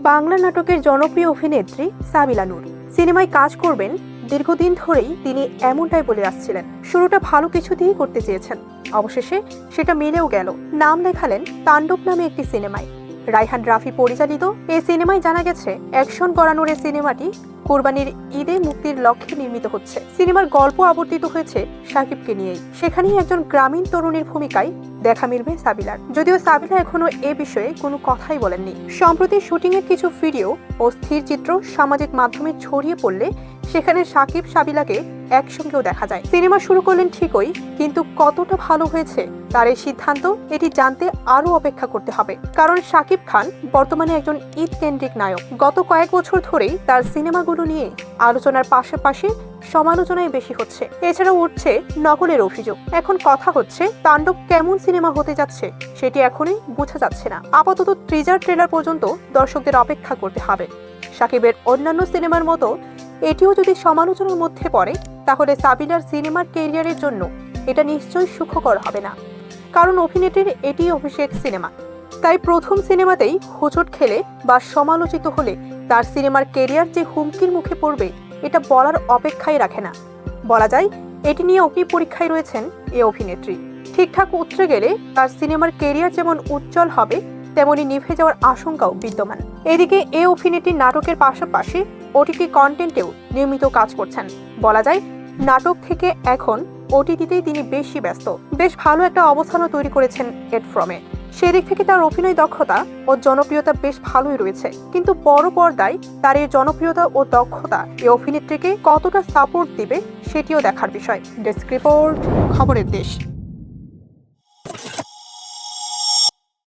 বাংলা নাটকের জনপ্রিয় অভিনেত্রী সাবিলা নূর সিনেমায় কাজ করবেন দীর্ঘদিন ধরেই তিনি এমনটাই বলে আসছিলেন। শুরুটা ভালো কিছু দিয়েই করতে চেয়েছেন, অবশেষে সেটা মিলেও গেল। নাম লেখালেন তাণ্ডব নামে একটি সিনেমায়। রায়হান রাফি পরিচালিত এই সিনেমায় জানা গেছে অ্যাকশন করানোর এই সিনেমাটি কোরবানির ঈদে মুক্তির লক্ষ্যে নির্মিত হচ্ছে। সিনেমার গল্প আবর্তিত হয়েছে শাকিবকে নিয়েই। সেখানেই একজন গ্রামীণ তরুণীর ভূমিকায় দেখা মিলবে সাবিলার। যদিও সাবিলা এখনো এ বিষয়ে কোনো কথাই বলেননি। সম্প্রতি শুটিংয়ের কিছু ভিডিও ও স্থির চিত্র সামাজিক মাধ্যমে ছড়িয়ে পড়লে সেখানে শাকিব সাবিলাকে একসঙ্গেও দেখা যায়। সিনেমা শুরু করলেন ঠিকই, কিন্তু কতটা ভালো হয়েছে তার এই সিদ্ধান্ত এটি জানতে আরও অপেক্ষা করতে হবে। কারণ শাকিব খান বর্তমানে একজন ঈদ কেন্দ্রিক নায়ক। গত কয়েক বছর ধরেই তার সিনেমাগুলো নিয়ে আলোচনার পাশাপাশি সমালোচনায় বেশি হচ্ছে। এছাড়াও উঠছে নকলের অভিযোগ। এখন কথা হচ্ছে তাণ্ডব কেমন সিনেমা হতে যাচ্ছে সেটি এখনই বোঝা যাচ্ছে না। আপাতত টিজার ট্রেলার পর্যন্ত দর্শকদের অপেক্ষা করতে হবে। শাকিবের অন্যান্য সিনেমার মতো এটিও যদি সমালোচনার মধ্যে পড়ে, তাহলে সাবিলার সিনেমার ক্যারিয়ারের জন্য এটা নিশ্চয়ই সুখকর হবে না। কারণ অভিনেত্রীর এটি অভিষেক সিনেমা, তাই প্রথম সিনেমাতেই হোঁচট খেলে বা সমালোচিত হলে তার সিনেমার ক্যারিয়ার যে হুমকির মুখে পড়বে এটা বলার অপেক্ষাই রাখে না। বলা যায় এটি নিয়ে অগ্নি পরীক্ষায় রয়েছেন এ অভিনেত্রী। ঠিকঠাক উতরে গেলে তার সিনেমার ক্যারিয়ার যেমন উজ্জ্বল হবে, তেমনি নিভে যাওয়ার আশঙ্কাও বিদ্যমান। এদিকে এ অভিনেত্রী নাটকের পাশাপাশি ওটিটি কন্টেন্টেও নিয়মিত কাজ করছেন। বলা যায় নাটক থেকে এখন ওটিটিতেই তিনি বেশি ব্যস্ত। বেশ ভালো একটা অবস্থানও তৈরি করেছেন এডফ্রমে। সেদিক থেকে তার অভিনয় দক্ষতা ও জনপ্রিয়তা বেশ ভালোই রয়েছে। কিন্তু বড় পর্দায় তার এই জনপ্রিয়তা ও দক্ষতা এই অভিনেত্রীকে কতটা সাপোর্ট দিবে সেটিও দেখার বিষয়। ডেস্ক রিপোর্ট, খবরের দেশ।